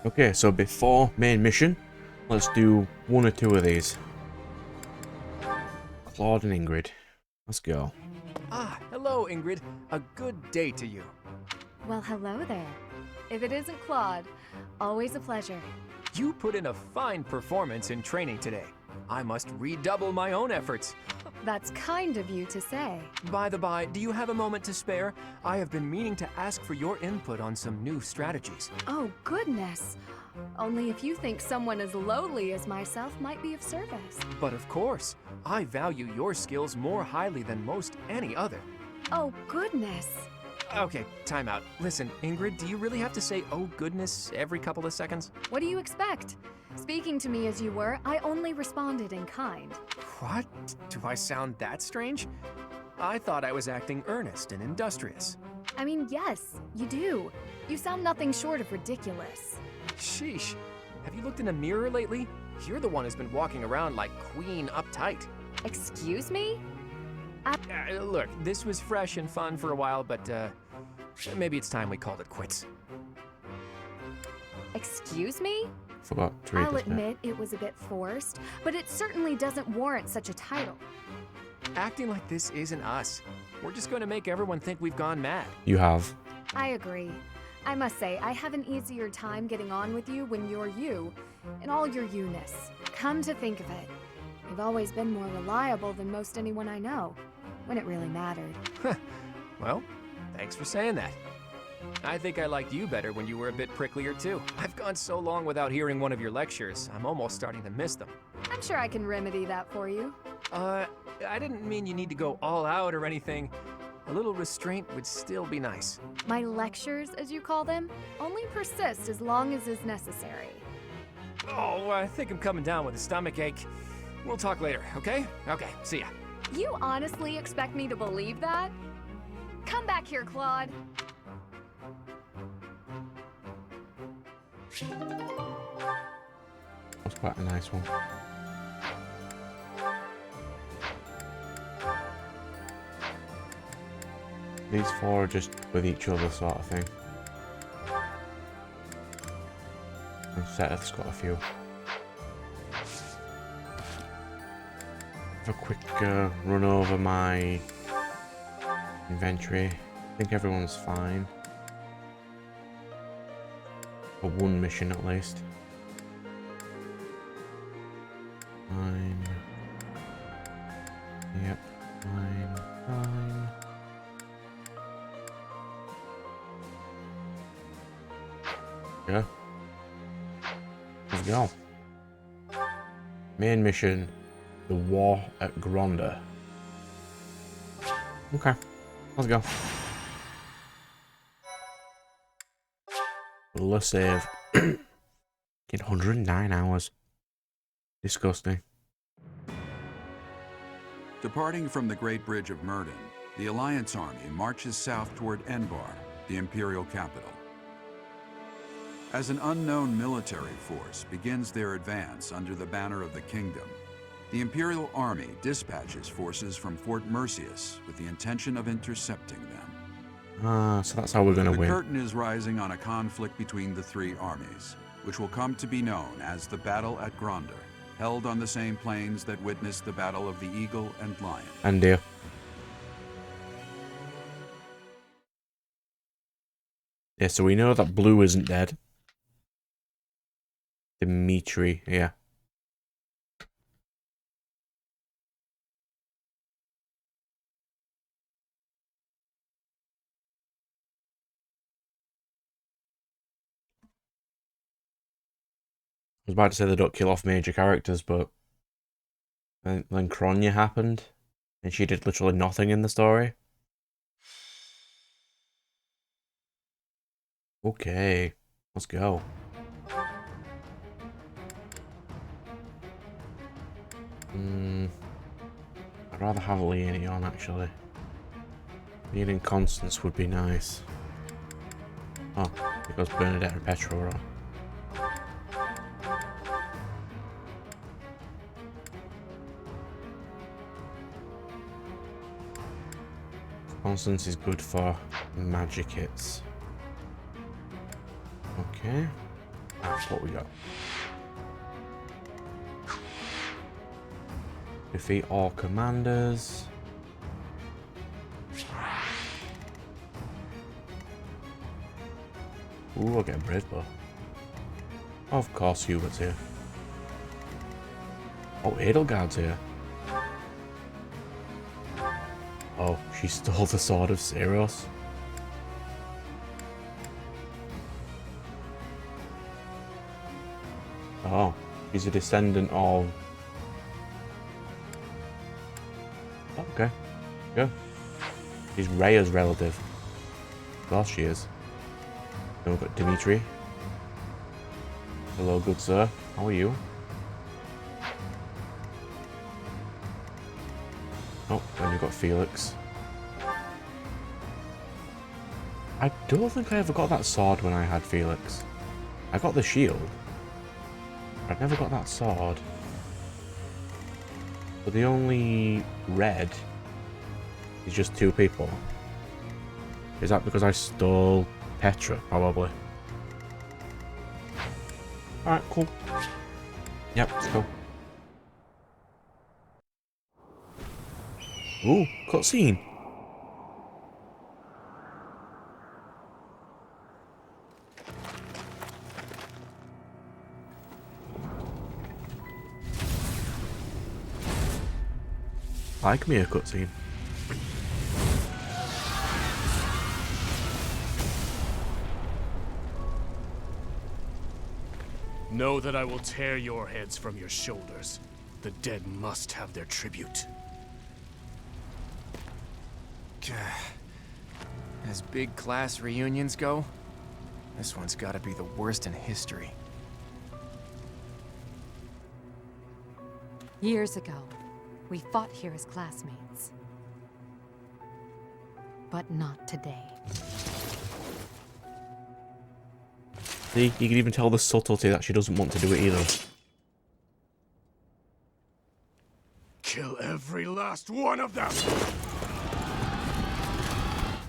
Okay, so before main mission, let's do one or two of these. Claude and Ingrid. Let's go. Ah, hello, Ingrid. A good day to you. Well, hello there. If it isn't Claude, always a pleasure. You put in a fine performance in training today. I must redouble my own efforts. That's kind of you to say. By the by, do you have a moment to spare? I have been meaning to ask for your input on some new strategies. Oh, goodness. Only if you think someone as lowly as myself might be of service. But of course, I value your skills more highly than most any other. Oh, goodness. Okay, time out. Listen, Ingrid, do you really have to say "oh goodness" every couple of seconds? What do you expect? Speaking to me as you were, I only responded in kind. What? Do I sound that strange? I thought I was acting earnest and industrious. I mean, yes, you do. You sound nothing short of ridiculous. Sheesh. Have you looked in a mirror lately? You're the one who's been walking around like Queen uptight. Excuse me? Look, this was fresh and fun for a while, but maybe it's time we called it quits. Excuse me? Forgot to read I'll this bit. admit it was a bit forced, but it certainly doesn't warrant such a title. Acting like this isn't us. We're just going to make everyone think we've gone mad. You have. I agree. I must say, I have an easier time getting on with you when you're you, in all your you-ness. Come to think of it, you've always been more reliable than most anyone I know, when it really mattered. Well, thanks for saying that. I think I liked you better when you were a bit pricklier too. I've gone so long without hearing one of your lectures, I'm almost starting to miss them. I'm sure I can remedy that for you. I didn't mean you need to go all out or anything. A little restraint would still be nice. My lectures, as you call them, only persist as long as is necessary. Oh, I think I'm coming down with a stomach ache. We'll talk later, okay? Okay, see ya. You honestly expect me to believe that? Come back here, Claude. That's quite a nice one. These four are just with each other sort of thing. And Seth's got a few. Have a quick run over my inventory. I think everyone's fine. For one mission at least. Fine. Yep, fine, fine. Yeah. Let's go. Main mission. The war at Gronder. Okay. Let's go. Let's save. Get 109 hours. Disgusting. Departing from the Great Bridge of Murden, the Alliance Army marches south toward Enbar, the Imperial capital. As an unknown military force begins their advance under the banner of the Kingdom, the Imperial Army dispatches forces from Fort Mercius with the intention of intercepting them. So that's how we're gonna The win. curtain is rising on a conflict between the three armies, which will come to be known as the Battle at Gronder, held on the same plains that witnessed the Battle of the Eagle and Lion. And dear. Yeah, so we know that Blue isn't dead. Dimitri, yeah. I was about to say they don't kill off major characters, but then Kronya happened, and she did literally nothing in the story. Okay, let's go. I'd rather have Leonie on, actually. Needing Constance would be nice. Oh, because Bernadette and Petra are on. Constance is good for magic hits. Okay. That's what we got. Defeat all commanders. Ooh, I'll get a brave bow. Of course, Hubert's here. Oh, Edelgard's here. Oh, she stole the sword of Seros. Oh, she's a descendant of... Okay, yeah. She's Rhea's relative. Of course she is. Then we've got Dimitri. Hello, good sir. How are you? Oh, then you've got Felix. I don't think I ever got that sword when I had Felix. I got the shield. But I never got that sword. But the only red is just 2 people. Is that because I stole Petra? Probably. Alright, cool. Yep, let's go. Ooh, cutscene. Like me a cutscene. Know that I will tear your heads from your shoulders. The dead must have their tribute. As big class reunions go, this one's gotta be the worst in history. Years ago, we fought here as classmates. But not today. See, you can even tell the subtlety that she doesn't want to do it either. Kill every last one of them!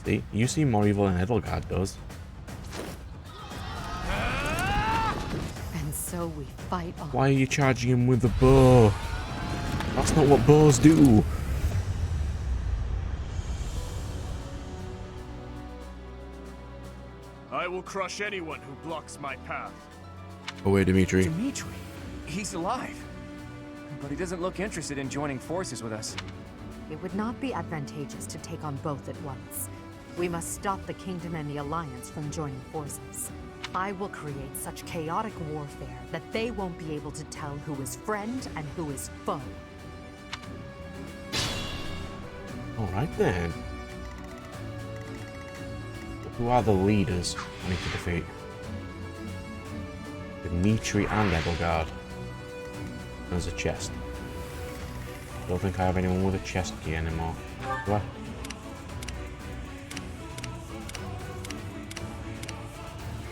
See, you seem more evil than Edelgard does. And so we fight on. Why are you charging him with the bow? That's not what bows do. I will crush anyone who blocks my path. Oh wait, Dimitri. Dimitri? He's alive. But he doesn't look interested in joining forces with us. It would not be advantageous to take on both at once. We must stop the Kingdom and the Alliance from joining forces. I will create such chaotic warfare that they won't be able to tell who is friend and who is foe. Alright then. Who are the leaders I need to defeat? Dimitri and Edelgard. There's a chest. Don't think I have anyone with a chest key anymore. Do I?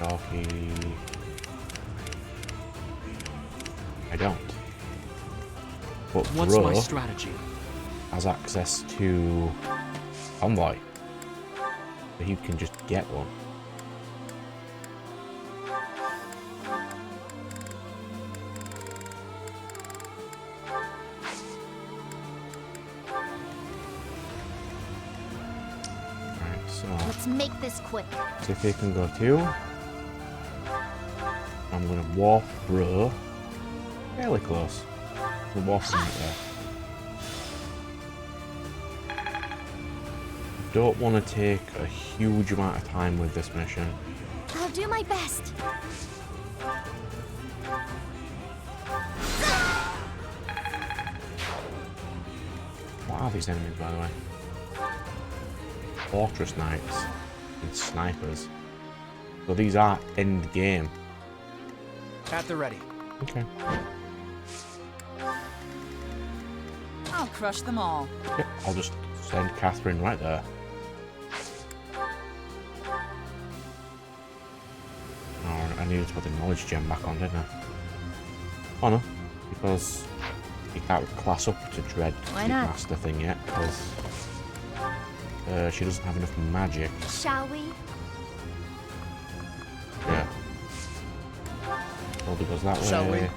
Darky. I don't. But What's Bro my strategy? has access to Convoy. So he can just get one. Right, so Let's make this quick. see if he can go too. I'm gonna warp Bro. Fairly close. I'm warping right there. Don't want to take a huge amount of time with this mission. I'll do my best. What are these enemies, by the way? Fortress Knights and snipers. So these are end game. At the ready. Okay. I'll crush them all. Yep, I'll just send Catherine right there. Oh, I needed to put the knowledge gem back on, didn't I? Oh no, because you can't class up to Dread Why not? Master thing yet, because she doesn't have enough magic. Shall we? Yeah. Probably goes that Shall way.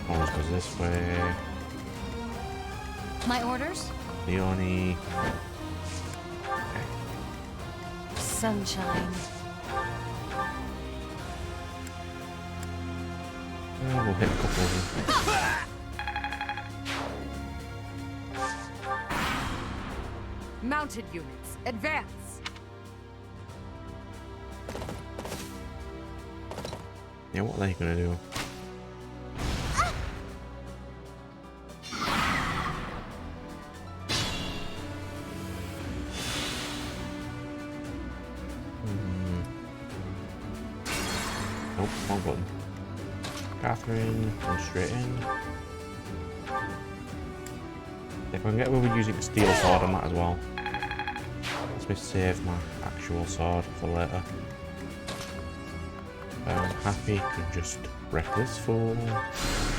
we? Orange goes this way. My orders? Leonie. Sunshine. We'll hit a couple of them. Mounted units, advance! Yeah, what are they gonna do? Nope, wrong button. Catherine, go straight in. If I can get away with using a steel sword, I might as well. Let me save my actual sword for later. I'm happy to just wreck this fool.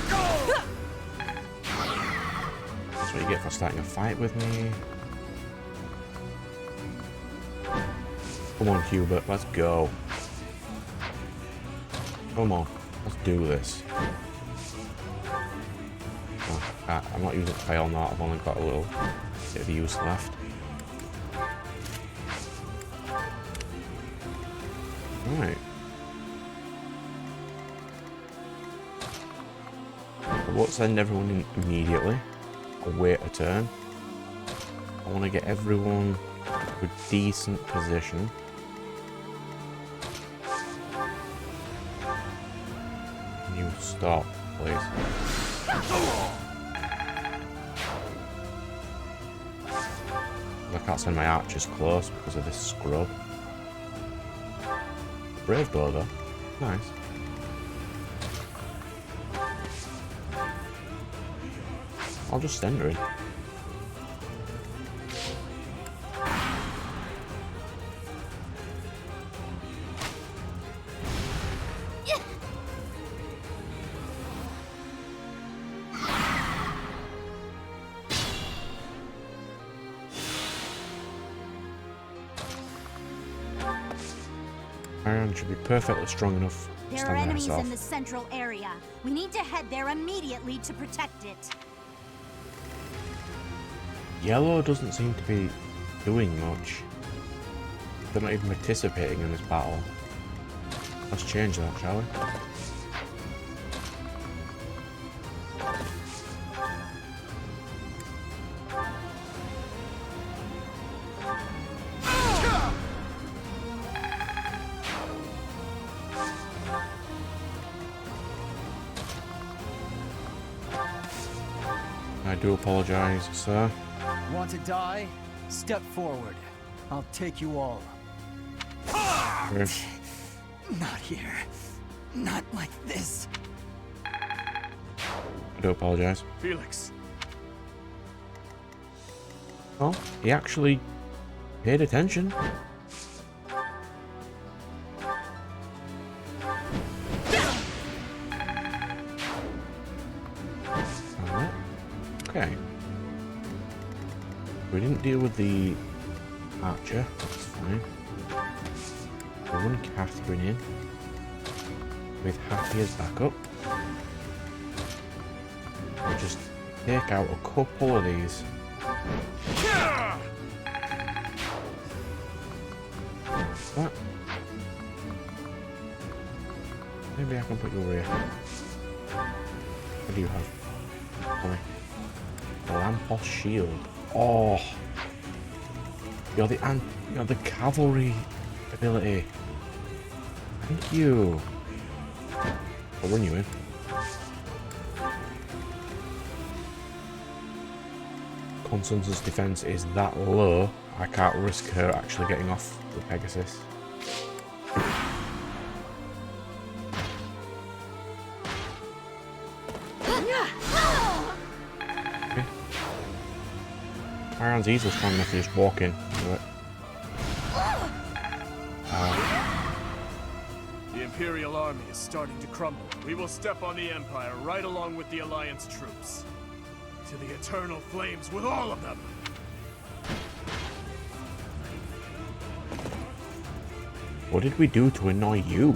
That's what you get for starting a fight with me. Come on, Hubert, let's go. Come on, let's do this. Oh, I'm not using fail now, I've only got a little bit of use left. Right. I won't send everyone in immediately. I'll wait a turn. I want to get everyone to a decent position. Can you stop, please? I can't send my archers close because of this scrub. Brave though. Nice. I'll just send her in. Iron should be perfectly strong enough to There stand are by enemies herself. in the central area. We need to head there immediately to protect it. Yellow doesn't seem to be doing much. They're not even participating in this battle. Let's change that, shall we? I do apologize, sir. Want to die? Step forward. I'll take you all. Yes. Not here. Not like this. I do apologize. Felix, Oh, he actually paid attention. Alright. Okay. We didn't deal with the archer, that's fine. We'll run Catherine in with Happy as backup. We'll just take out a couple of these. What? Maybe I can put you over here. What do you have? Sorry. The Lampos shield. Oh, you're the cavalry ability. Thank you. I'll run you in. Constance's defense is that low. I can't risk her actually getting off the Pegasus. Okay. Iron's easily strong enough to just walk in. Do it. the Imperial army is starting to crumble. We will step on the Empire right along with the Alliance troops. To the eternal flames with all of them! What did we do to annoy you?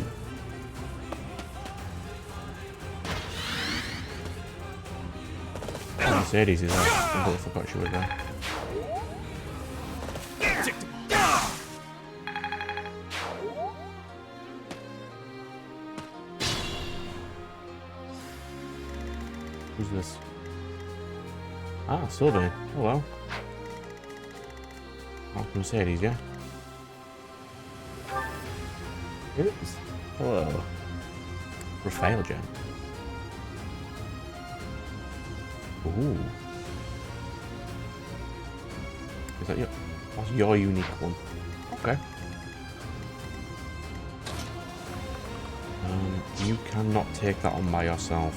Mercedes is there. I completely forgot she was there. Who's this? Ah, Sylvain. Hello. Oh, Mercedes, yeah? It is. Hello. Raphael Gen. Ooh. Is that your... That's your unique one. Okay. You cannot take that on by yourself.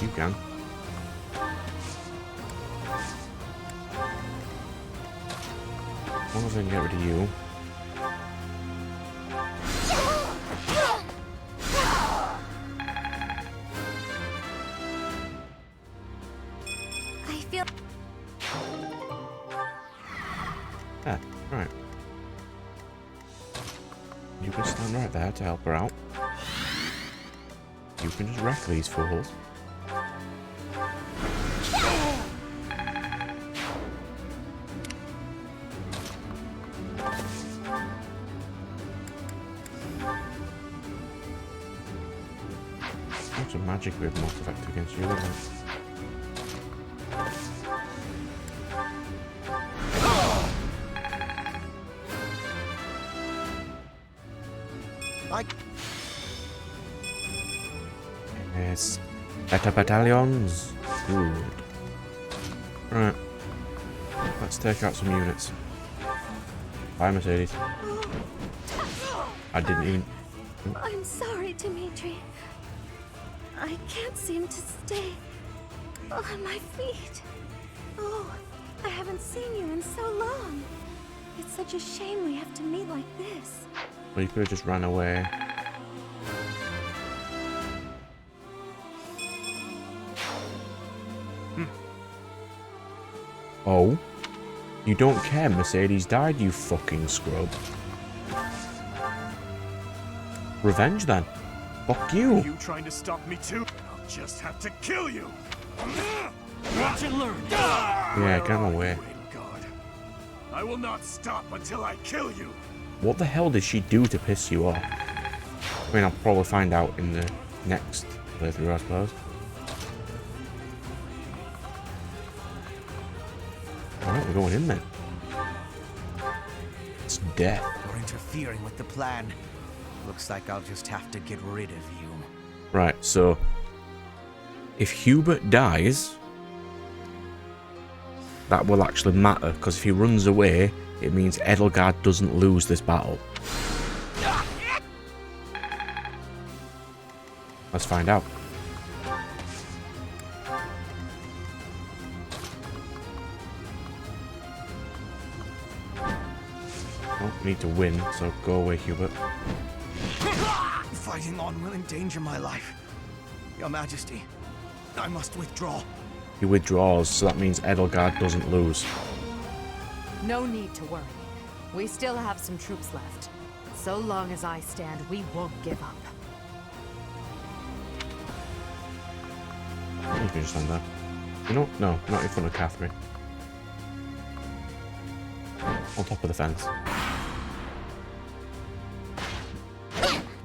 You can. As long as I can get rid of you. I feel... Yeah, right. You can stand right there to help her out. You can just wreck these fools. Lots of magic would be most effective against you, wouldn't it? Yes. Better battalions. Good. Right. Let's take out some units. Bye, Mercedes. I didn't even... I'm sorry, Dimitri. I can't seem to stay on my feet. Oh, I haven't seen you in so long. It's such a shame we have to meet like this. Well, you could have just ran away. Oh? You don't care Mercedes died, you fucking scrub. Revenge then. Fuck you. You trying to stop me too? I'll just have to kill you. Watch and learn. Yeah, get him away. God, I will not stop until I kill you. What the hell did she do to piss you off? I mean, I'll probably find out in the next playthrough, I suppose. Alright, we're going in then. It's death. You're interfering with the plan. Looks like I'll just have to get rid of you. Right, so if Hubert dies, that will actually matter, because if he runs away, it means Edelgard doesn't lose this battle. Let's find out. Oh, we need to win, so go away, Hubert. Fighting on will endanger my life. Your Majesty, I must withdraw. He withdraws, so that means Edelgard doesn't lose. No need to worry. We still have some troops left. So long as I stand, we won't give up. You can just stand there. You know, no, not in front of Catherine. On top of the fence.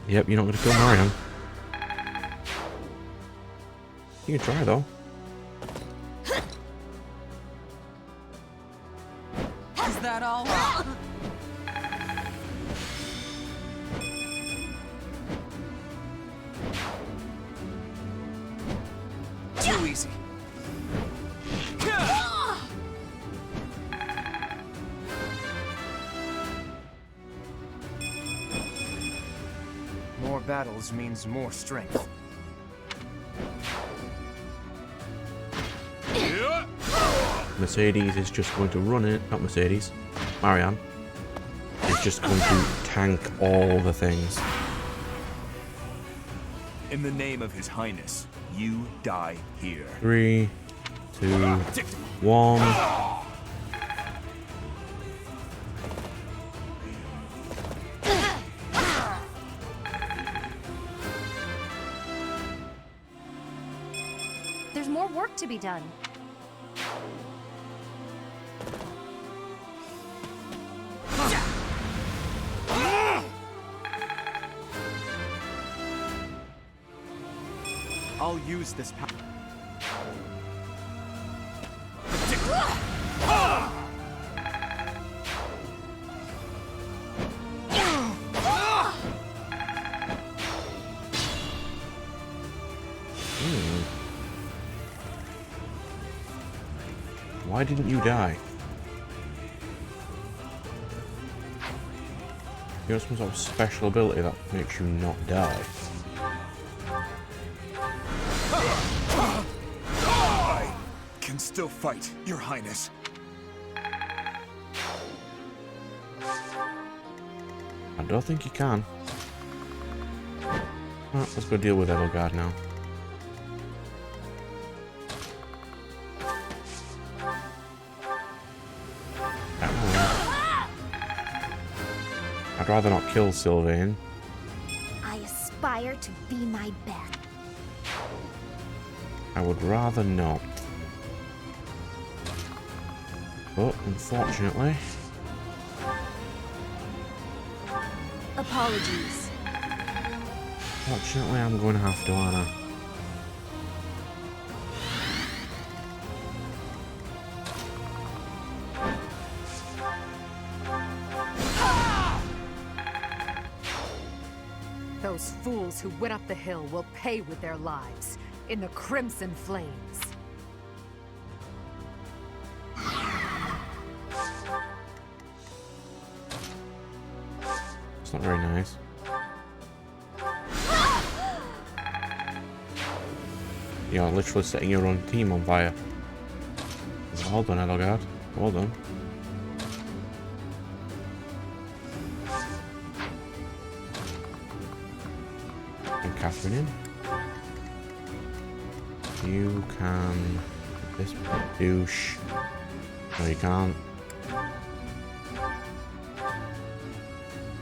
Yep, you're not going to kill Marion. You can try though. Is that all? Too easy. More battles means more strength. Mercedes is just going to run it. Not Mercedes. Marianne is just going to tank all the things. In the name of His Highness, you die here. 3, 2, 1. There's more work to be done. I'll use this power. Why didn't you die? You have some sort of special ability that makes you not die. I can still fight, Your Highness. I don't think you can. Right, let's go deal with Edelgard now. I'd rather not kill Sylvain. I aspire to be my best. I would rather not. But, unfortunately... Apologies. Fortunately, I'm going to have to, aren't I? Those fools who went up the hill will pay with their lives in the crimson flames. It's not very nice. You're literally setting your own team on fire. Well done, Edelgard. Well done. And Catherine in. You can... This douche. No, you can't.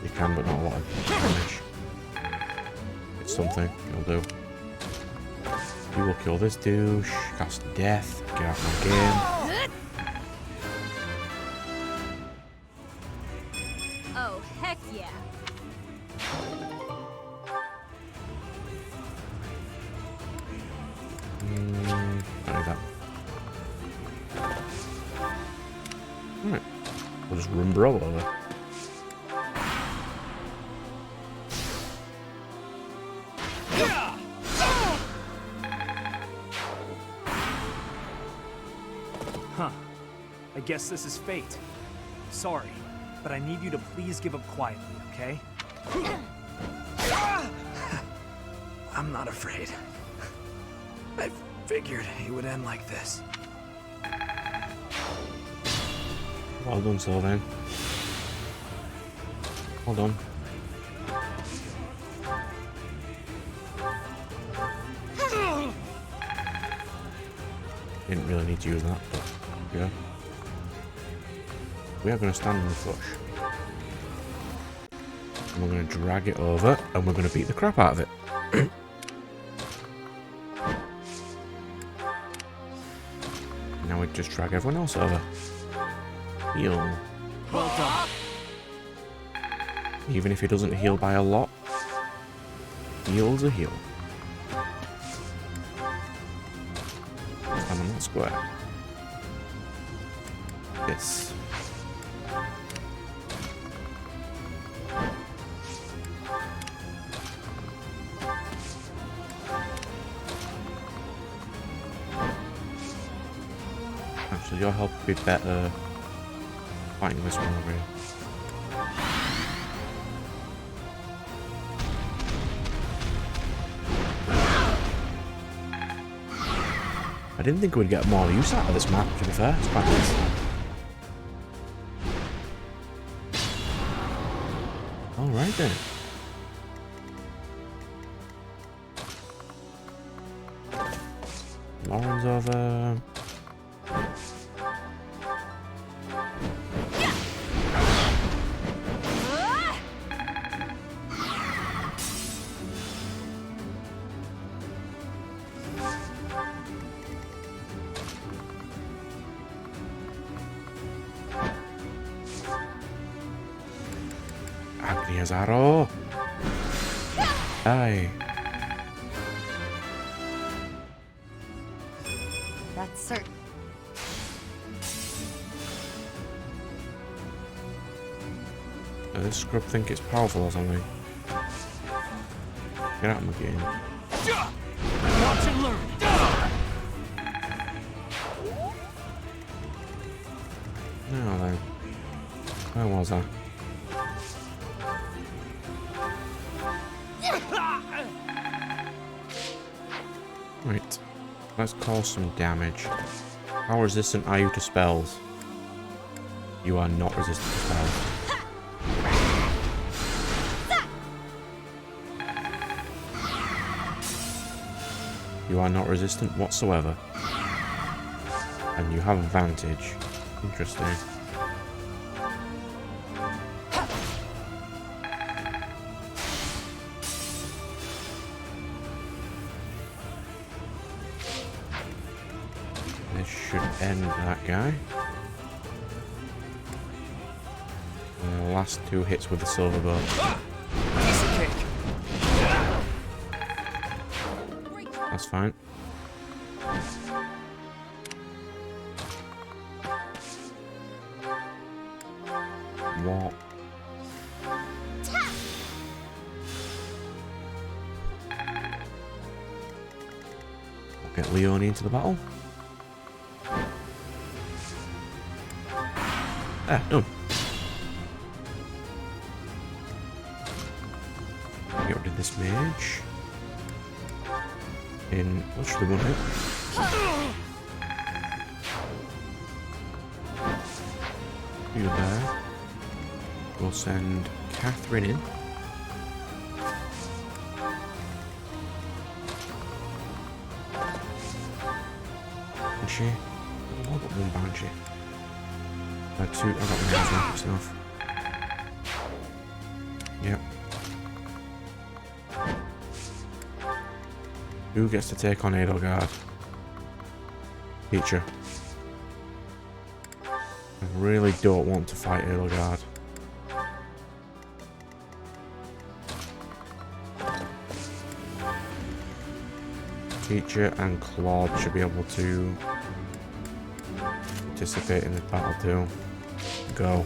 You can, but not a lot of damage. It's something. You'll do. You will kill this douche. Cast death. Get out of my game. Oh, heck yeah. Don't need that. Alright. We'll just run bro over. Huh. I guess this is fate. Sorry, but I need you to please give up quietly, okay? I'm not afraid. I figured it would end like this. Well done, Sylvain. Well done. Didn't really need to use that, but yeah. We are going to stand in the bush. And we're going to drag it over, and we're going to beat the crap out of it. Now we just drag everyone else over. Heal. Well done. Even if he doesn't heal by a lot, heal's a heal. Stand on that square. This. Actually, your help would be better fighting this one over here. I didn't think we'd get more use out of this map, to be fair. It's quite nice. Alright then. Lauren's over. Here's Arrow. Aye. That's certain. Does this scrub think it's powerful or something? Get at him again. Watch and learn. Now then. Where was I? Right. Let's cause some damage. How resistant are you to spells? You are not resistant to spells. You are not resistant whatsoever. And you have advantage. Interesting. This should end that guy. And the last 2 hits with the silver bow. Piece of cake. That's fine. What? I'll get Leone into the battle. Ah, done. Get rid of this mage. In literally 1 hit. You there. We'll send Catherine in. Banshee. Oh, I've got 1 Banshee. 2. I've got 1 now, it's enough. Yep. Who gets to take on Edelgard? Teacher. I really don't want to fight Edelgard. Teacher and Claude should be able to participate in this battle too. Go.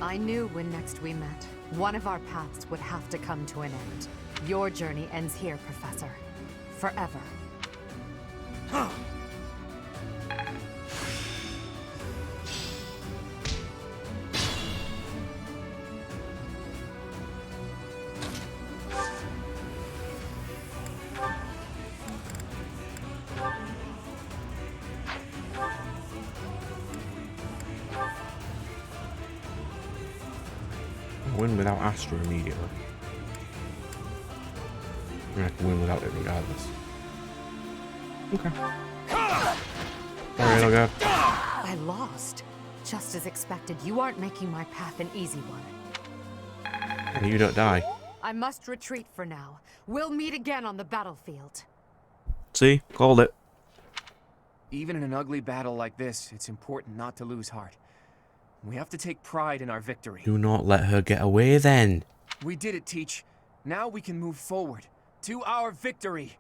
I knew when next we met, one of our paths would have to come to an end. Your journey ends here, Professor. Forever. Win without Astra immediately. I mean, I can win without it regardless. Okay. Alright, I'll go. I lost. Just as expected, you aren't making my path an easy one. And you don't die. I must retreat for now. We'll meet again on the battlefield. See? Called it. Even in an ugly battle like this, it's important not to lose heart. We have to take pride in our victory. Do not let her get away then. We did it, Teach. Now we can move forward to our victory.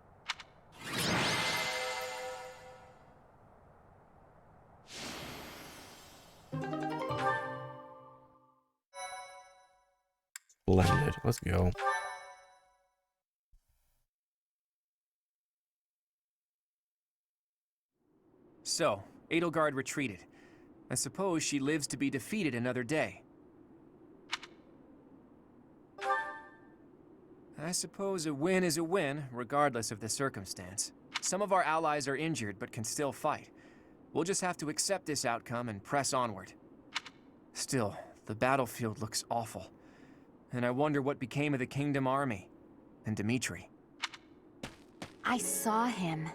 Splendid. Let's go. So, Edelgard retreated. I suppose she lives to be defeated another day. I suppose a win is a win, regardless of the circumstance. Some of our allies are injured, but can still fight. We'll just have to accept this outcome and press onward. Still, the battlefield looks awful. And I wonder what became of the Kingdom Army. And Dimitri. I saw him.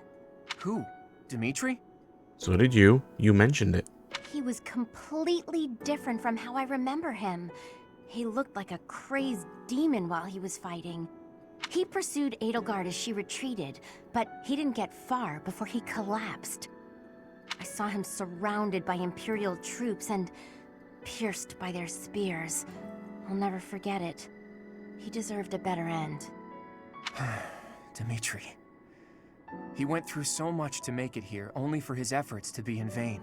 Who? Dimitri? So did you. You mentioned it. He was completely different from how I remember him. He looked like a crazed demon while he was fighting. He pursued Edelgard as she retreated, but he didn't get far before he collapsed. I saw him surrounded by Imperial troops, and pierced by their spears. I'll never forget it. He deserved a better end. Dimitri. He went through so much to make it here, only for his efforts to be in vain.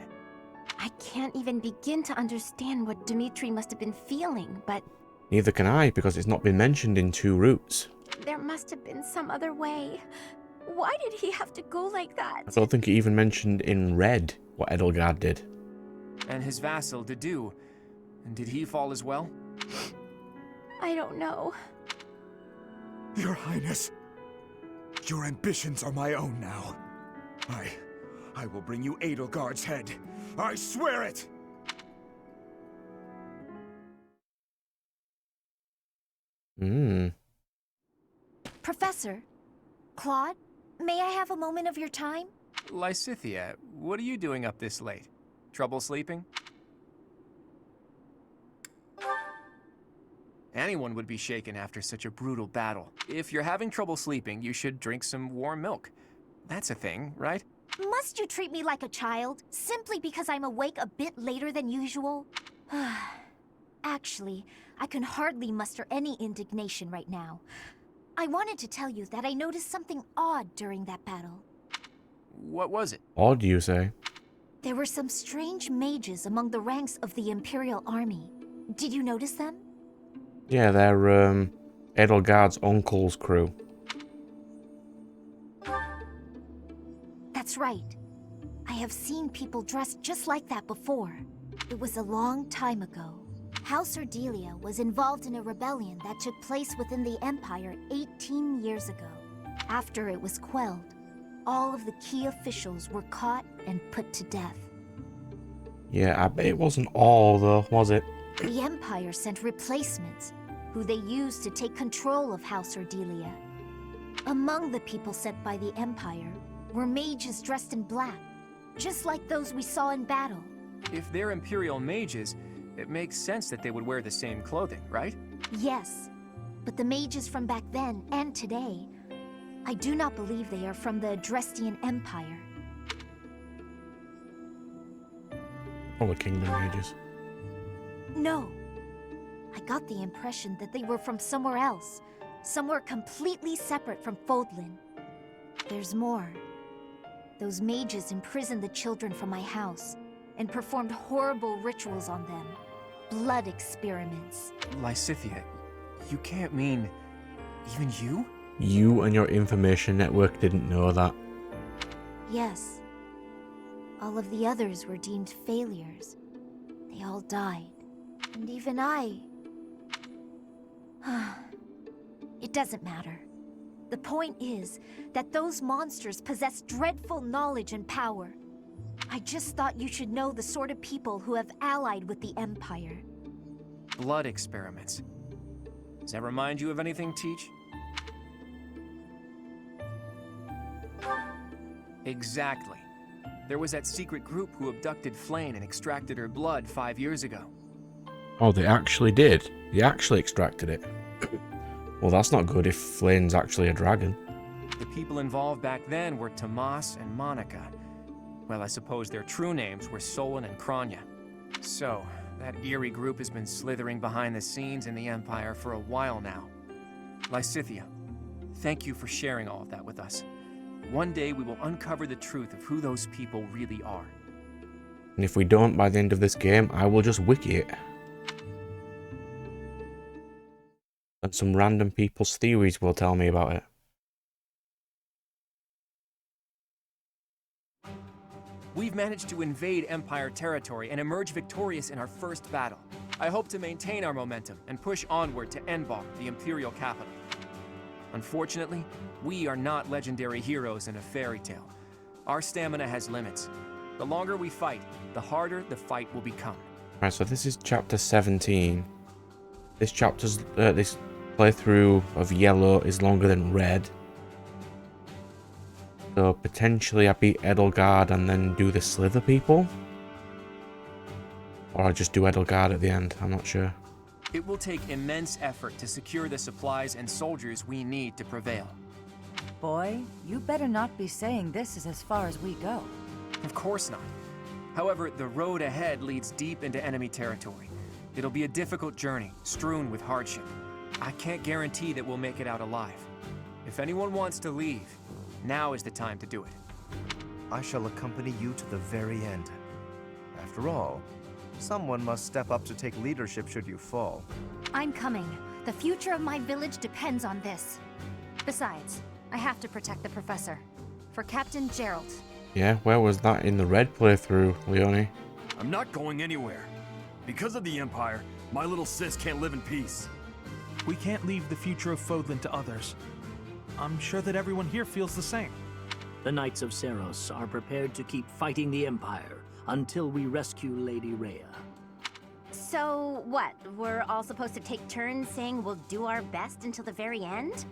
I can't even begin to understand what Dimitri must have been feeling, but Neither can I, because it's not been mentioned in 2 routes. there must have been some other way. Why did he have to go like that? I don't think it even mentioned in red what Edelgard did. And his vassal, Dedu. Did he fall as well? I don't know. Your Highness, your ambitions are my own now. I will bring you Edelgard's head. I swear it! Professor, Claude, may I have a moment of your time? Lysithea, what are you doing up this late? Trouble sleeping? Anyone would be shaken after such a brutal battle. If you're having trouble sleeping, you should drink some warm milk. That's a thing, right? Must you treat me like a child, simply because I'm awake a bit later than usual? Actually, I can hardly muster any indignation right now. I wanted to tell you that I noticed something odd during that battle. What was it? Odd, you say? There were some strange mages among the ranks of the Imperial Army. Did you notice them? Yeah, they're Edelgard's uncle's crew. That's right. I have seen people dressed just like that before. It was a long time ago. House Ardelia was involved in a rebellion that took place within the Empire 18 years ago. After it was quelled, all of the key officials were caught and put to death. Yeah, I bet it wasn't all, though, was it? The Empire sent replacements, who they used to take control of House Ardelia. Among the people sent by the Empire were mages dressed in black, just like those we saw in battle. If they're Imperial mages, it makes sense that they would wear the same clothing, right? Yes, but the mages from back then and today, I do not believe they are from the Adrestian Empire. All the Kingdom Mages. No. I got the impression that they were from somewhere else, somewhere completely separate from Fodlan. There's more. Those mages imprisoned the children from my house and performed horrible rituals on them. Blood experiments. Lysithea, you can't mean... even you? You and your information network didn't know that. Yes. All of the others were deemed failures. They all died. And even I... It doesn't matter. The point is that those monsters possess dreadful knowledge and power. I just thought you should know the sort of people who have allied with the Empire. Blood experiments. Does that remind you of anything, Teach? Exactly. There was that secret group who abducted Flayn and extracted her blood 5 years ago. Oh, they actually did? They actually extracted it? Well, that's not good if Flayn's actually a dragon. The people involved back then were Tomas and Monica. Well, I suppose their true names were Solon and Kranya. So, that eerie group has been slithering behind the scenes in the Empire for a while now. Lysithea, thank you for sharing all of that with us. One day we will uncover the truth of who those people really are. And if we don't by the end of this game, I will just wiki it. And some random people's theories will tell me about it. We've managed to invade Empire territory and emerge victorious in our first battle. I hope to maintain our momentum and push onward to Enbar, the Imperial capital. Unfortunately, we are not legendary heroes in a fairy tale. Our stamina has limits. The longer we fight, the harder the fight will become. Right, so this is chapter 17. This chapter's this playthrough of yellow is longer than red. So potentially I beat Edelgard and then do the Slither people? Or I just do Edelgard at the end, I'm not sure. It will take immense effort to secure the supplies and soldiers we need to prevail. Boy, you better not be saying this is as far as we go. Of course not. However, the road ahead leads deep into enemy territory. It'll be a difficult journey, strewn with hardship. I can't guarantee that we'll make it out alive. If anyone wants to leave, now is the time to do it. I shall accompany you to the very end. After all, someone must step up to take leadership should you fall. I'm coming. The future of my village depends on this. Besides, I have to protect the professor. For Captain Gerald. Yeah, where was that in the red playthrough, Leonie? I'm not going anywhere. Because of the Empire, my little sis can't live in peace. We can't leave the future of Fodlan to others. I'm sure that everyone here feels the same. The Knights of Seros are prepared to keep fighting the Empire until we rescue Lady Rhea. So, what? We're all supposed to take turns saying we'll do our best until the very end?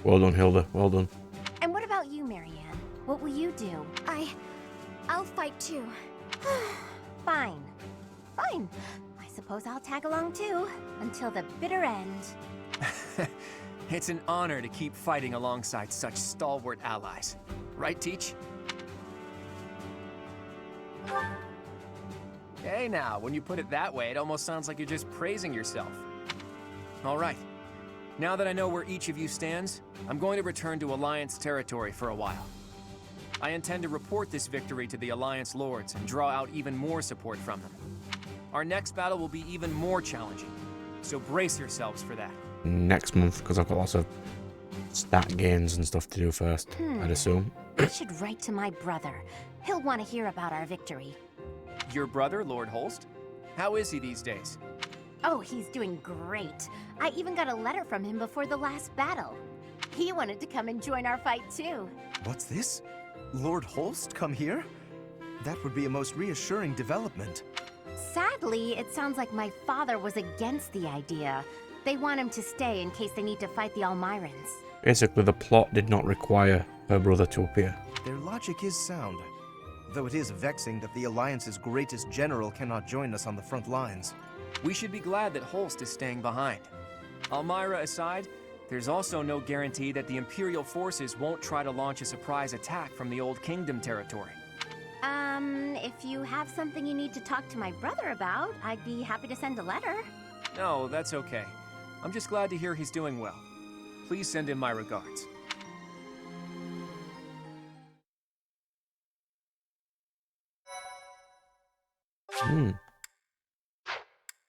Well done, Hilda. Well done. And what about you, Marianne? What will you do? I'll fight too. Fine. Fine. I suppose I'll tag along too, until the bitter end. It's an honor to keep fighting alongside such stalwart allies. Right, Teach? Hey now, when you put it that way, it almost sounds like you're just praising yourself. All right. Now that I know where each of you stands, I'm going to return to Alliance territory for a while. I intend to report this victory to the Alliance Lords and draw out even more support from them. Our next battle will be even more challenging, so brace yourselves for that. Next month, because I've got lots of stat gains and stuff to do first, I'd assume. I should write to my brother. He'll want to hear about our victory. Your brother, Lord Holst? How is he these days? Oh, he's doing great. I even got a letter from him before the last battle. He wanted to come and join our fight too. What's this? Lord Holst come here? That would be a most reassuring development. Sadly, it sounds like my father was against the idea. They want him to stay in case they need to fight the Almirans. Basically, the plot did not require her brother to appear. Their logic is sound, though it is vexing that the Alliance's greatest general cannot join us on the front lines. We should be glad that Holst is staying behind. Almira aside, there's also no guarantee that the Imperial forces won't try to launch a surprise attack from the Old Kingdom territory. If you have something you need to talk to my brother about, I'd be happy to send a letter. No, that's okay. I'm just glad to hear he's doing well. Please send him my regards.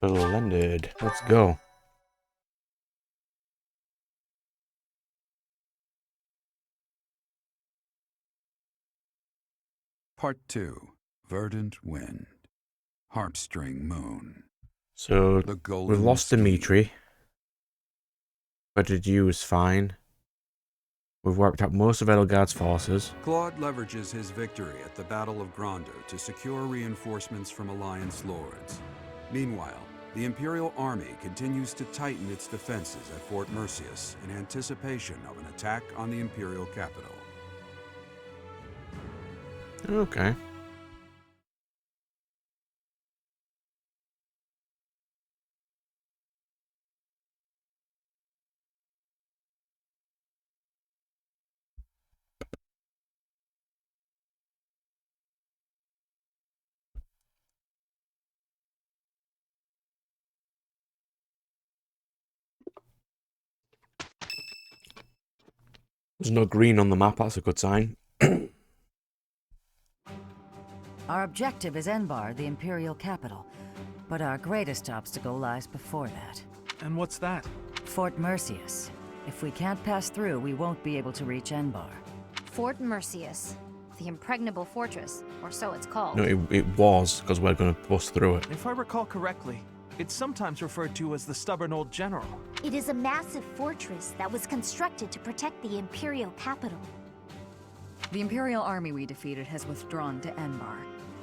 Blended. Let's go. Part 2. Verdant Wind. Harpstring Moon. So, The Golden we've lost Steed. Dimitri. But you is fine. We've wiped out most of Edelgard's forces. Claude leverages his victory at the Battle of Gronder to secure reinforcements from Alliance lords. Meanwhile, the Imperial Army continues to tighten its defenses at Fort Mercius in anticipation of an attack on the Imperial capital. Okay. There's no green on the map, that's a good sign. Our objective is Enbar, the Imperial capital, but our greatest obstacle lies before that. And what's that? Fort Mercius. If we can't pass through, we won't be able to reach Enbar. Fort Mercius. The impregnable fortress, or so it's called. No, it was, because we're going to bust through it. If I recall correctly, it's sometimes referred to as the Stubborn Old General. It is a massive fortress that was constructed to protect the Imperial capital. The Imperial army we defeated has withdrawn to Enbar.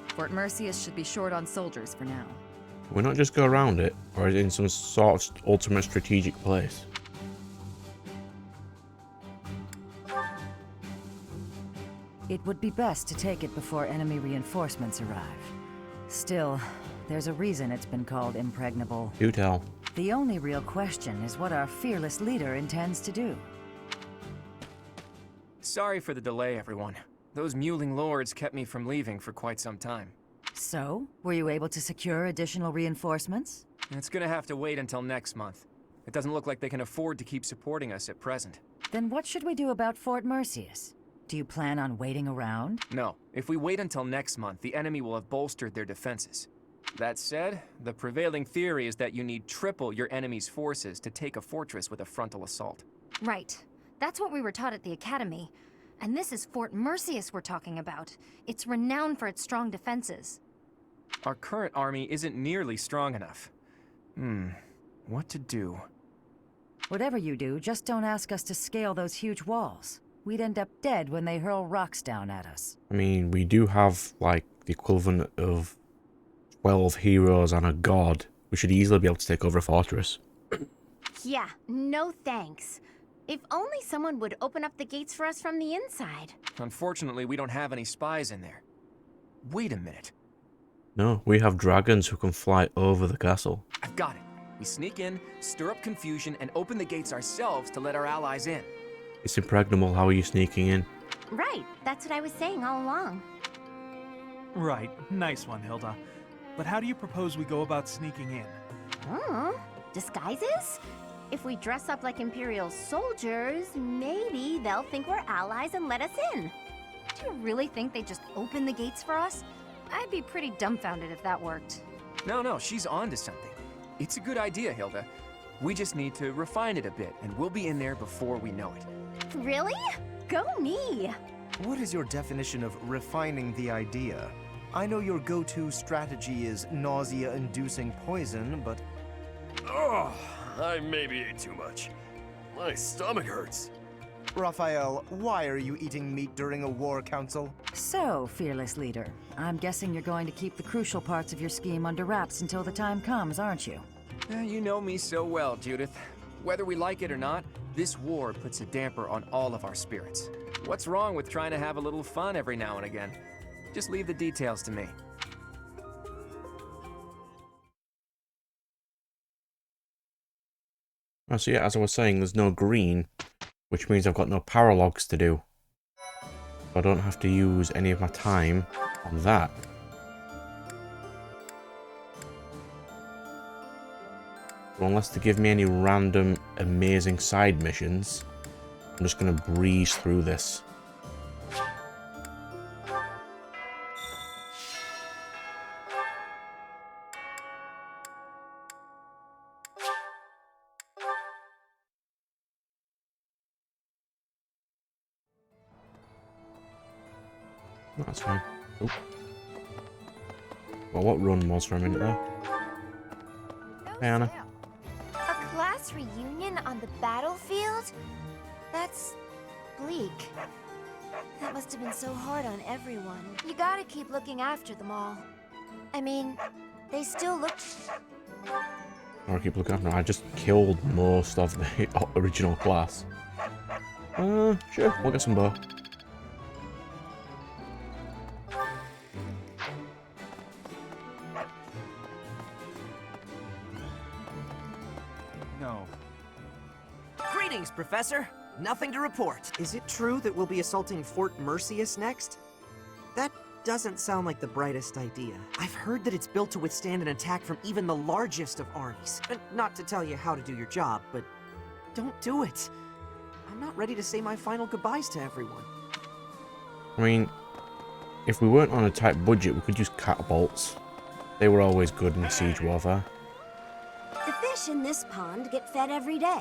Fort Mercius should be short on soldiers for now. We're not just go around it, or is it in some sort of ultimate strategic place? It would be best to take it before enemy reinforcements arrive. Still, there's a reason it's been called impregnable. Do tell. The only real question is what our fearless leader intends to do. Sorry for the delay, everyone. Those mewling lords kept me from leaving for quite some time. So, were you able to secure additional reinforcements? It's gonna have to wait until next month. It doesn't look like they can afford to keep supporting us at present. Then what should we do about Fort Mercius? Do you plan on waiting around? No. If we wait until next month, the enemy will have bolstered their defenses. That said, the prevailing theory is that you need triple your enemy's forces to take a fortress with a frontal assault. Right. That's what we were taught at the academy. And this is Fort Mercius we're talking about. It's renowned for its strong defenses. Our current army isn't nearly strong enough. What to do? Whatever you do, just don't ask us to scale those huge walls. We'd end up dead when they hurl rocks down at us. I mean, we do have, like, the equivalent of 12 heroes and a god. We should easily be able to take over a fortress. Yeah, no thanks. If only someone would open up the gates for us from the inside. Unfortunately, we don't have any spies in there. Wait a minute. No, we have dragons who can fly over the castle. I've got it. We sneak in, stir up confusion, and open the gates ourselves to let our allies in. It's impregnable. How are you sneaking in? Right, that's what I was saying all along. Right, nice one, Hilda. But how do you propose we go about sneaking in? Disguises? If we dress up like Imperial soldiers, maybe they'll think we're allies and let us in. Do you really think they'd just open the gates for us? I'd be pretty dumbfounded if that worked. No, she's on to something. It's a good idea, Hilda. We just need to refine it a bit, and we'll be in there before we know it. Really? Go me! What is your definition of refining the idea? I know your go-to strategy is nausea-inducing poison, but... Oh, I maybe ate too much. My stomach hurts. Raphael, why are you eating meat during a war council? So, fearless leader, I'm guessing you're going to keep the crucial parts of your scheme under wraps until the time comes, aren't you? You know me so well, Judith. Whether we like it or not, this war puts a damper on all of our spirits. What's wrong with trying to have a little fun every now and again? Just leave the details to me. Oh, so yeah, as I was saying, there's no green, which means I've got no paralogs to do. I don't have to use any of my time on that. So unless they give me any random amazing side missions, I'm just going to breeze through this. That's fine. Oop. Well, what run was for a minute there? Hey, Anna. A class reunion on the battlefield? That's bleak. That must have been so hard on everyone. You gotta keep looking after them all. I mean, they still look... I keep looking after. I just killed most of the original class. Sure, we'll get some bow. No. Greetings, Professor. Nothing to report. Is it true that we'll be assaulting Fort Mercius next? That doesn't sound like the brightest idea. I've heard that it's built to withstand an attack from even the largest of armies. And not to tell you how to do your job, but don't do it. I'm not ready to say my final goodbyes to everyone. I mean, if we weren't on a tight budget, we could use catapults. They were always good in siege warfare. The fish in this pond get fed every day.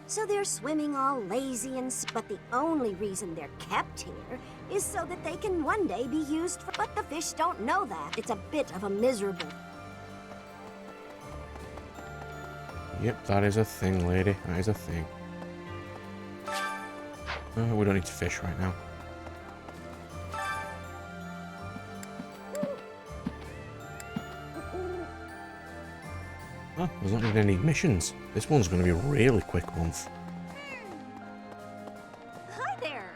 So they're swimming all lazy but the only reason they're kept here is so that they can one day be used for... But the fish don't know that. It's a bit of a miserable... Yep, that is a thing, lady. That is a thing. We don't need to fish right now. Oh, there's not even any missions. This one's going to be a really quick month. Hi there!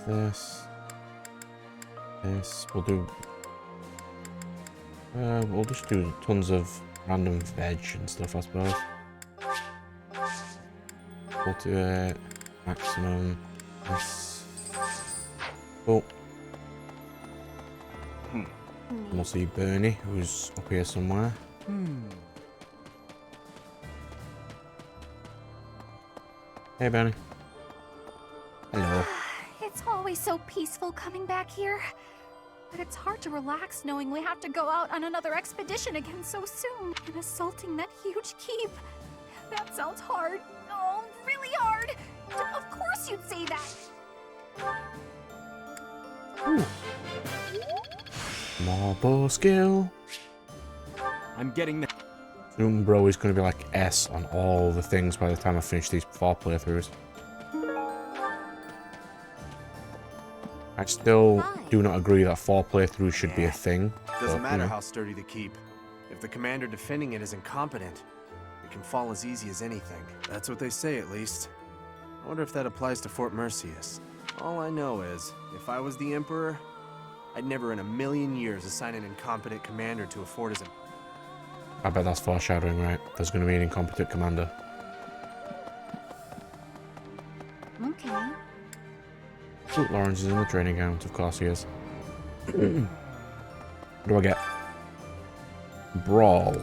This. We'll do... we'll just do tons of random veg and stuff, I suppose. We'll do it. Maximum. Yes. Oh. We'll see Bernie, who's up here somewhere. Hey, Bernie. Hello. It's always so peaceful coming back here. But it's hard to relax knowing we have to go out on another expedition again so soon. And assaulting that huge keep. That sounds hard. Oh, really hard. Of course you'd say that. Ooh. More bow skill. I'm getting the... Bro is going to be like S on all the things by the time I finish these 4 playthroughs. I still do not agree that 4 playthroughs should be a thing. Doesn't matter how sturdy the keep. If the commander defending it is incompetent, it can fall as easy as anything. That's what they say, at least. I wonder if that applies to Fort Mercius. All I know is, if I was the Emperor, I'd never in a million years assign an incompetent commander to a fort as a... I bet that's foreshadowing, right? There's going to be an incompetent commander. Okay. Oh, Lawrence is in the training ground, of course he is. What do I get? Brawl.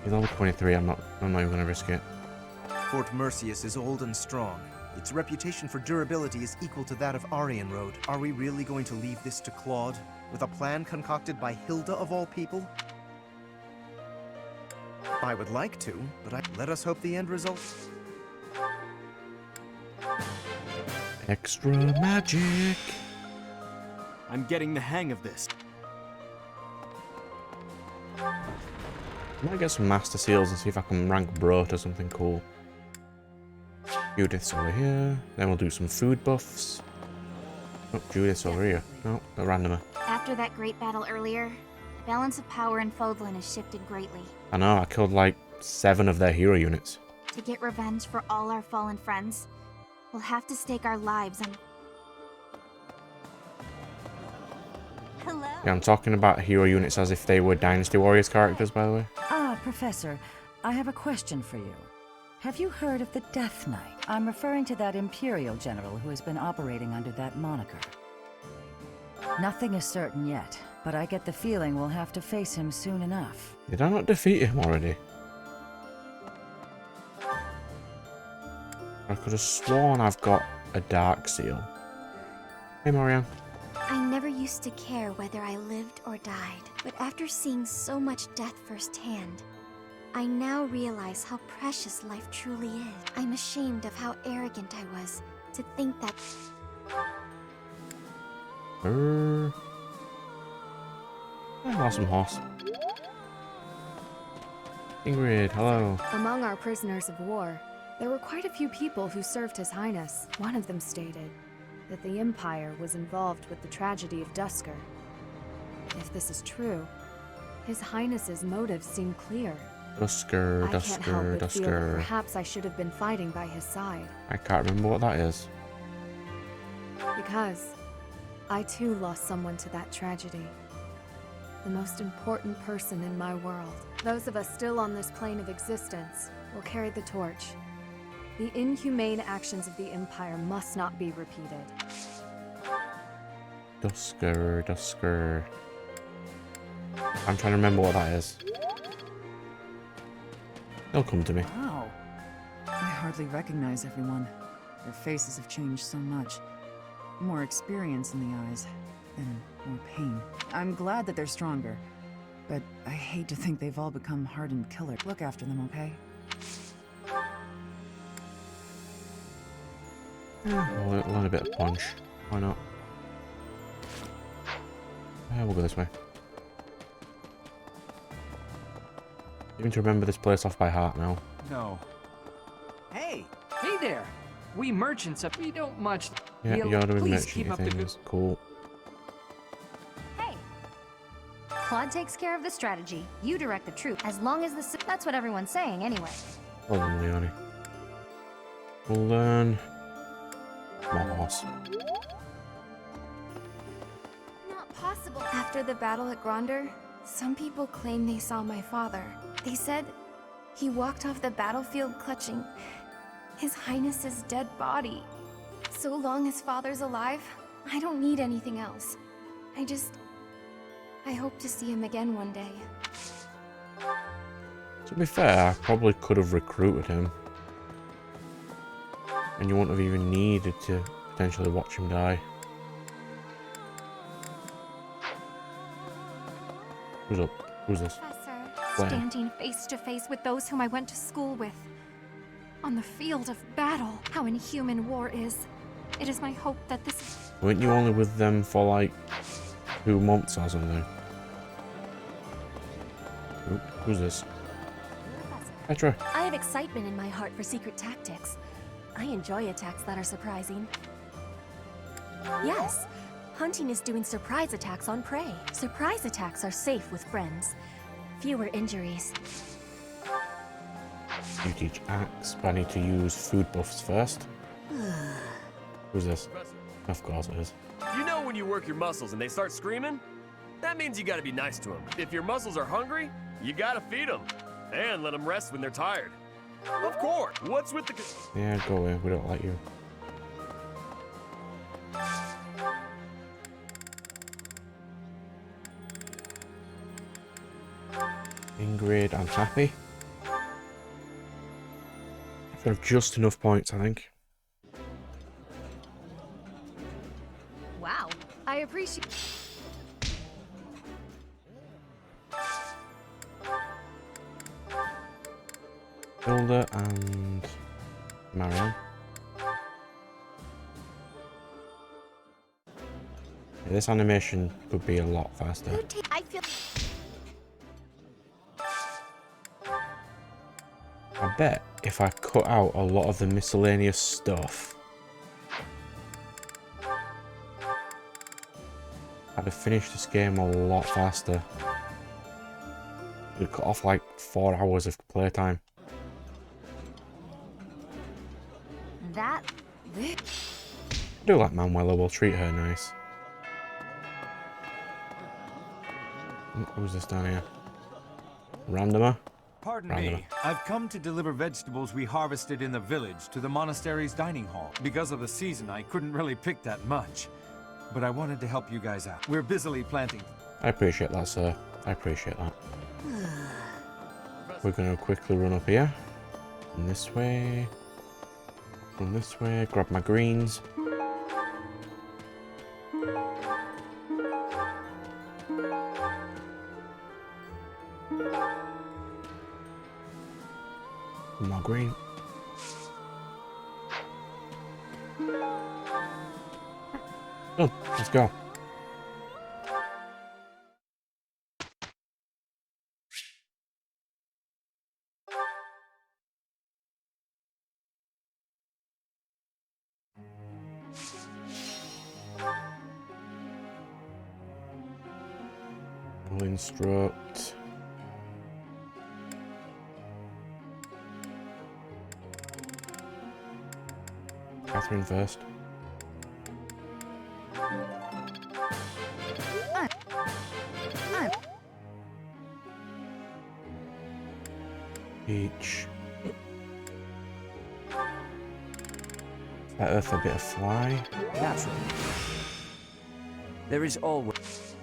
He's level 23, I'm not even gonna risk it. Fort Mercius is old and strong. Its reputation for durability is equal to that of Aryan Road. Are we really going to leave this to Claude? With a plan concocted by Hilda of all people? I would like to, but let us hope the end result... Extra magic! I'm getting the hang of this. I might get some Master Seals and see if I can rank Bro to something cool. Judith's over here. Then we'll do some food buffs. Oh, Judith's over here. No, a randomer. After that great battle earlier, the balance of power in Fodlan has shifted greatly. I know, I killed like 7 of their hero units. To get revenge for all our fallen friends, we'll have to stake our lives on... Hello? Yeah, I'm talking about hero units as if they were Dynasty Warriors characters, by the way. Ah, Professor, I have a question for you. Have you heard of the Death Knight? I'm referring to that Imperial general who has been operating under that moniker. Nothing is certain yet, but I get the feeling we'll have to face him soon enough. Did I not defeat him already? I could have sworn I've got a Dark Seal. Hey, Marianne. I never used to care whether I lived or died, but after seeing so much death firsthand, I now realize how precious life truly is. I'm ashamed of how arrogant I was to think that... Awesome horse. Ingrid, hello. Among our prisoners of war, there were quite a few people who served His Highness. One of them stated that the Empire was involved with the tragedy of Dusker. If this is true, His Highness's motives seem clear. Dusker, I can't help but feel that Dusker. perhaps I should have been fighting by his side. I can't remember what that is. Because I too lost someone to that tragedy. The most important person in my world. Those of us still on this plane of existence will carry the torch. The inhumane actions of the Empire must not be repeated. Dusker, Dusker. I'm trying to remember what that is. They'll come to me. Wow. I hardly recognize everyone. Their faces have changed so much. More experience in the eyes, and more pain. I'm glad that they're stronger, but I hate to think they've all become hardened killers. Look after them, okay? I'll learn a bit of punch. Why not? We'll go this way. Even to remember this place off by heart now. No. Hey! Hey there! We merchants, we don't much... Yeah, you're doing please keep merchant up the good... things. Cool. Hey! Claude takes care of the strategy. You direct the troop. As long as the... That's what everyone's saying, anyway. Well done, Leonie. We'll learn... more horse. Not possible? After the battle at Gronder, some people claim they saw my father. They said he walked off the battlefield clutching His Highness's dead body. So long as Father's alive, I don't need anything else. I hope to see him again one day. To be fair, I probably could have recruited him. And you wouldn't have even needed to potentially watch him die. Who's up? Who's this? Professor, standing face to face with those whom I went to school with. On the field of battle, how inhuman war is. It is my hope that this... Weren't you only with them for like 2 months or something? Who's this? Petra. I have excitement in my heart for secret tactics. I enjoy attacks that are surprising. Yes, hunting is doing surprise attacks on prey. Surprise attacks are safe with friends. Fewer injuries. You teach axe, but I need to use food buffs first. Who's this? Of course it is. You know when you work your muscles and they start screaming? That means you gotta be nice to them. If your muscles are hungry, you gotta feed them. And let them rest when they're tired. Of course! What's with the... Yeah, go away. We don't like you. Ingrid, I'm happy. I have just enough points, I think. Wow, I appreciate... Hilda and Marianne. Yeah, this animation could be a lot faster. I feel... I bet if I cut out a lot of the miscellaneous stuff, I'd have finished this game a lot faster. It'd cut off like 4 hours of playtime. That... I do like Manuela, will treat her nice. Who's this down here? Randomer? Pardon me, I've come to deliver vegetables we harvested in the village to the monastery's dining hall. Because of the season, I couldn't really pick that much. But I wanted to help you guys out. We're busily planting. I appreciate that, sir. I appreciate that. We're going to quickly run up here. And this way. Run this way. Grab my greens. One more green. Done. Let's go. We'll instruct. Catherine first. Peach. Let Earth a bit of fly. Naturally. There is always...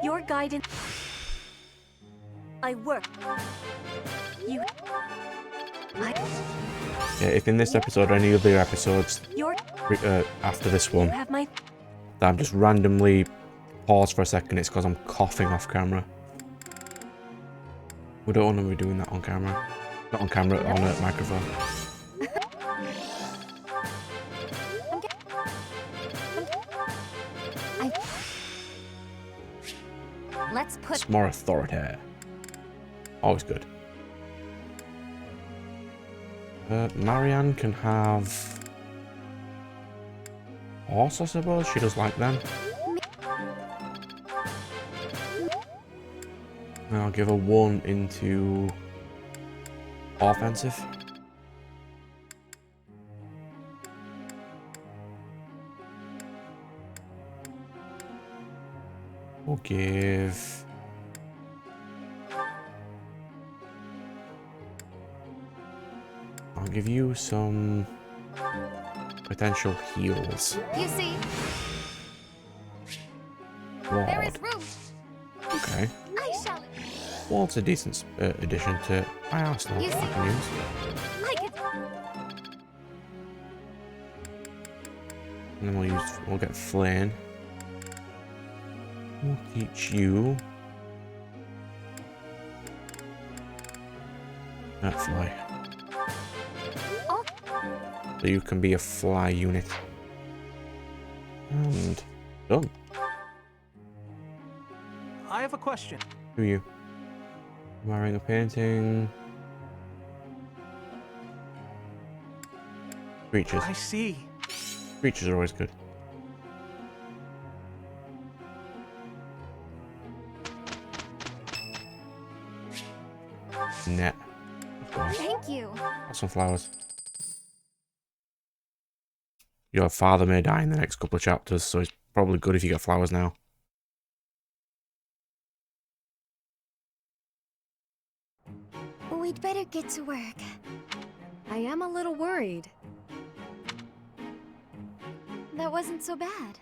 Your guidance... I work. You... Yeah, if in this episode or any other episodes after this one, have my... that I'm just randomly pause for a second, it's because I'm coughing off camera. We don't want to be doing that on camera. Not on camera, on a microphone. Let's put... It's more authoritative. Always good. Marianne can have horse, I suppose. She does like them. And I'll give a 1 into offensive. We'll give... I'll give you some potential heals. You see, there is Ward. room. Okay. I shall. Ward's a decent addition to my arsenal You that I see, can use. like it. And then we'll get Flame. We'll teach you that fly. Oh. So you can be a fly unit. And done. I have a question. Who are you? Wearing a painting. Creatures. I see. Creatures are always good. Net. Thank you. Got some flowers. Your father may die in the next couple of chapters, so it's probably good if you get flowers now. We'd better get to work. I am a little worried. That wasn't so bad.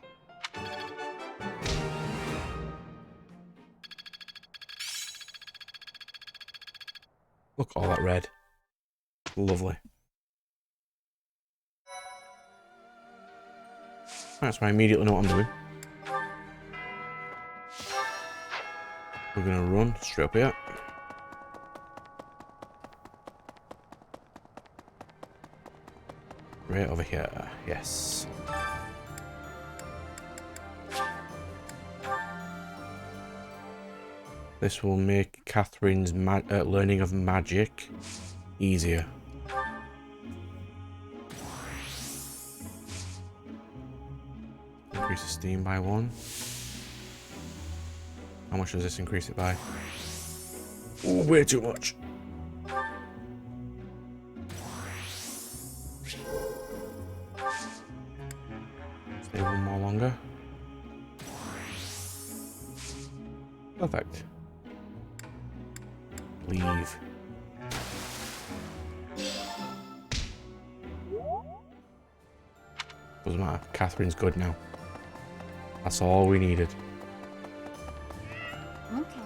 Look at all that red. Lovely. Right, so I immediately know what I'm doing. We're gonna run straight up here. Right over here, yes. This will make Catherine's learning of magic easier. Increase the steam by 1. How much does this increase it by? Ooh, way too much. Stay 1 more longer. Perfect. Leave. Doesn't matter. Catherine's good now. That's all we needed. Okay.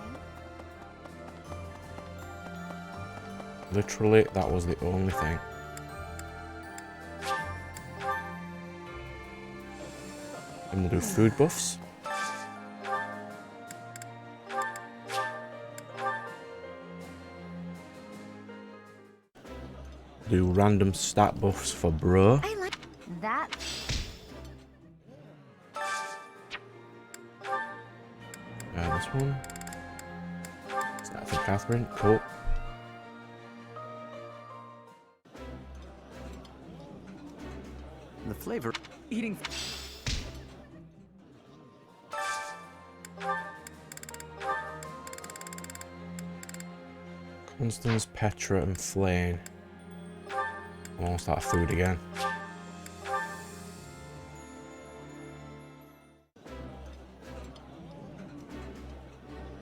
Literally, that was the only thing. And we'll do food buffs. Do random stat buffs for bro. I like that. This one. Is that for Catherine? Cool. The flavor. Eating. Constance, Petra, and Flame. I want to start food again.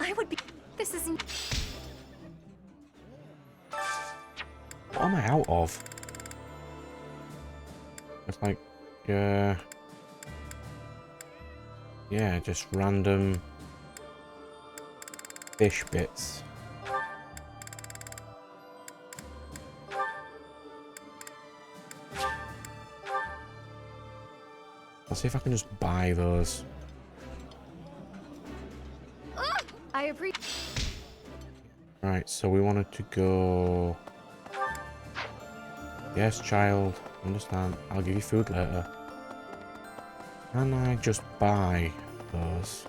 I would be. This isn't. What am I out of? It's like, yeah, just random fish bits. I'll see if I can just buy those. I appreciate. Right, so we wanted to go. Yes, child. Understand. I'll give you food later. Can I just buy those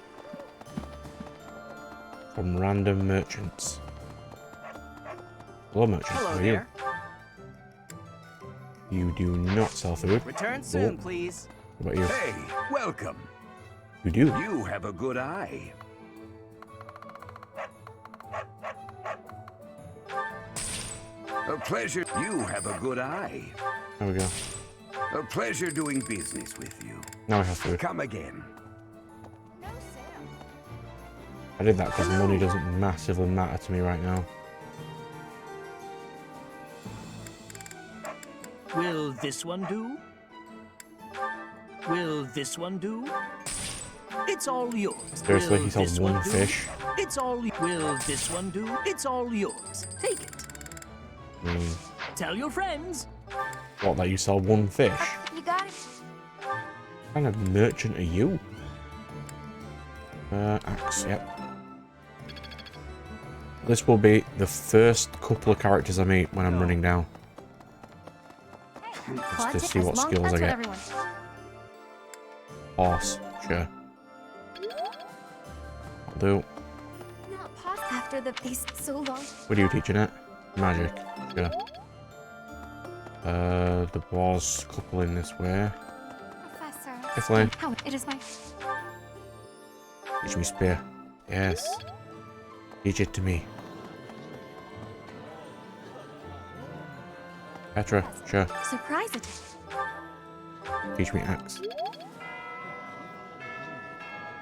from random merchants? Hello, merchants. Hello How are there. you? You do not sell food. Return soon, Oh. please. What about you? Hey, welcome. You do. You have a good eye. A pleasure. You have a good eye. There we go. A pleasure doing business with you. Now we have food. Come again. I did that because money doesn't massively matter to me right now. Will this one do? Will this one do? It's all yours. Seriously, Will he sold this one do? fish. It's all. Will this one do? It's all yours. Take it. Tell your friends. What, that you sell one fish? You got it. What kind of merchant are you? Axe, yep. This will be the first couple of characters I meet when I'm running down. Just to see what skills I get. Horse, sure. I'll do. Not possible after the feast so long. What are you teaching it? Magic, sure. There was a couple in this way. Professor. Definitely. How it is my. Teach me spear. Yes. Teach it to me. Petra, sure. Surprise it. Teach me axe.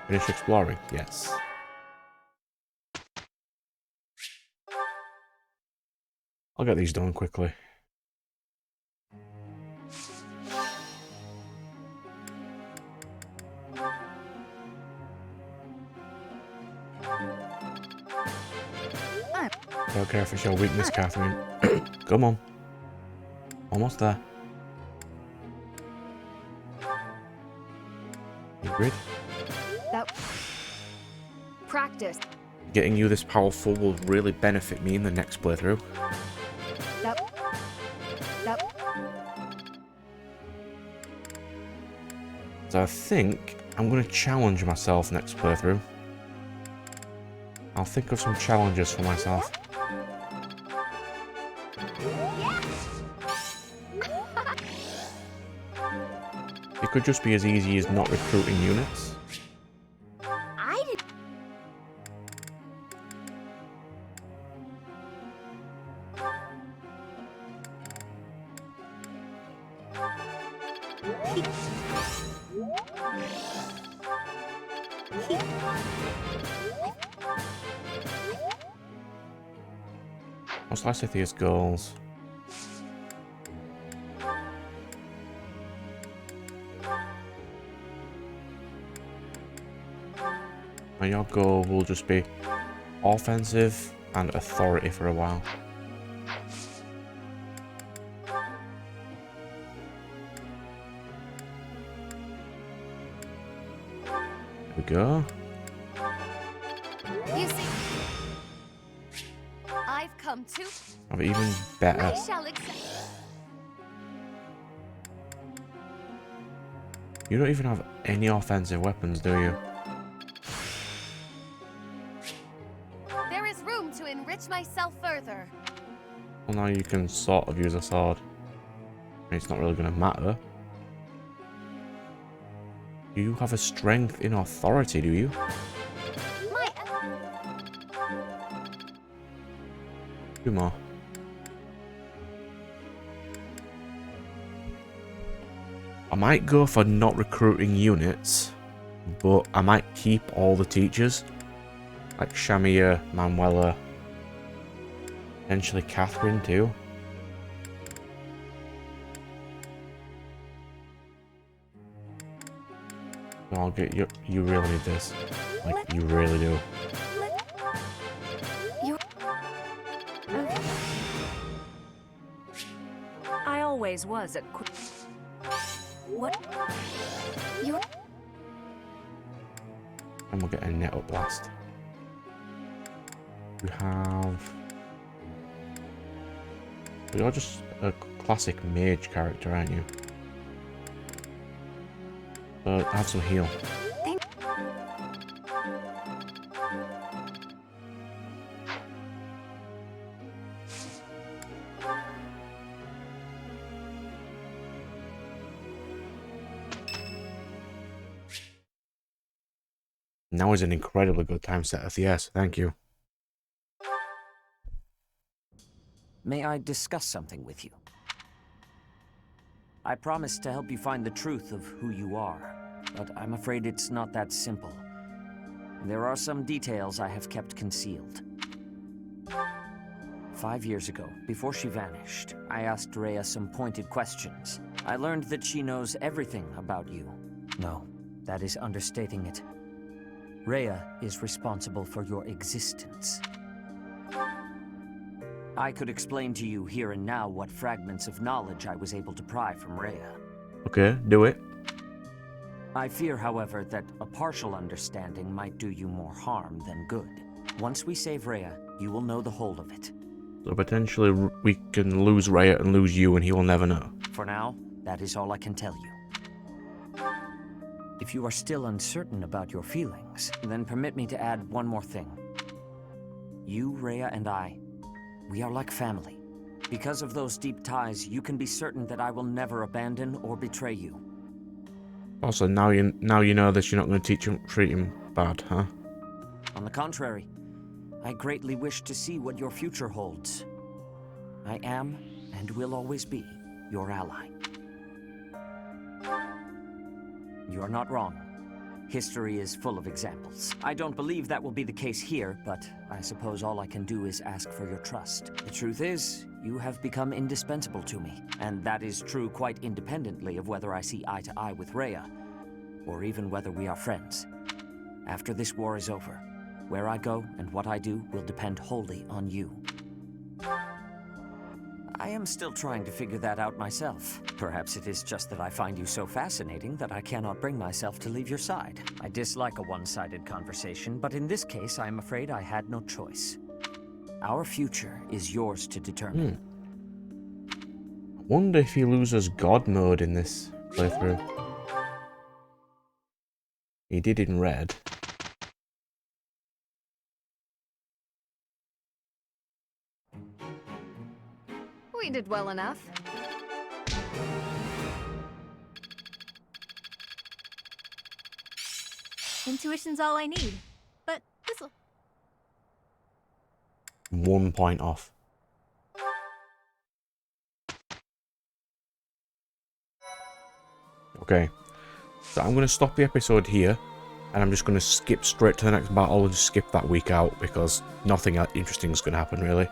Finish exploring, yes. I'll get these done quickly. Don't care if it's your weakness, Catherine. Come on. Almost there. You agreed? That practice. Getting you this powerful will really benefit me in the next playthrough. That. So I think I'm going to challenge myself next playthrough. I'll think of some challenges for myself. It could just be as easy as not recruiting units. I did. What's Lysithea's goals? And your goal will just be offensive and authority for a while. There we go. You see, I've come to. Have it even better. I shall accept. You don't even have any offensive weapons, do you? There is room to enrich myself further. Well, now you can sort of use a sword. I mean, it's not really going to matter. Do you have a strength in authority, do you? My. 2 more. I might go for not recruiting units, but I might keep all the teachers. Like Shamia, Manuela, potentially Catherine too. So I'll get you. You really need this. Like, you really do. I always was at what? You. And we'll get a net up blast. You have. You're just a classic mage character, aren't you? So have some heal. Now is an incredibly good time set of the yes, thank you. may I discuss something with you? I promised to help you find the truth of who you are, but I'm afraid it's not that simple. There are some details I have kept concealed. 5 years ago, before she vanished, I asked Rhea some pointed questions. I learned that she knows everything about you. No, that is understating it. Rhea is responsible for your existence. I could explain to you here and now what fragments of knowledge I was able to pry from Rhea. Okay, do it. I fear, however, that a partial understanding might do you more harm than good. Once we save Rhea, you will know the whole of it. So potentially we can lose Rhea and lose you and he will never know. For now, that is all I can tell you. If you are still uncertain about your feelings, then permit me to add one more thing. You, Rhea, and I, we are like family. Because of those deep ties, you can be certain that I will never abandon or betray you. Also, now you know this, you're not going to treat him bad, huh? On the contrary, I greatly wish to see what your future holds. I am, and will always be, your ally. You are not wrong. History is full of examples. I don't believe that will be the case here, but I suppose all I can do is ask for your trust. The truth is, you have become indispensable to me, and that is true quite independently of whether I see eye to eye with Rhea, or even whether we are friends. After this war is over, where I go and what I do will depend wholly on you. I am still trying to figure that out myself. Perhaps it is just that I find you so fascinating that I cannot bring myself to leave your side. I dislike a one-sided conversation, but in this case, I am afraid I had no choice. Our future is yours to determine. I wonder if he loses God mode in this playthrough. He did in red. We did well enough. Intuition's all I need, but this'll... 1 point off. Okay, so I'm going to stop the episode here, and I'm just going to skip straight to the next battle and just skip that week out, because nothing interesting is going to happen, really.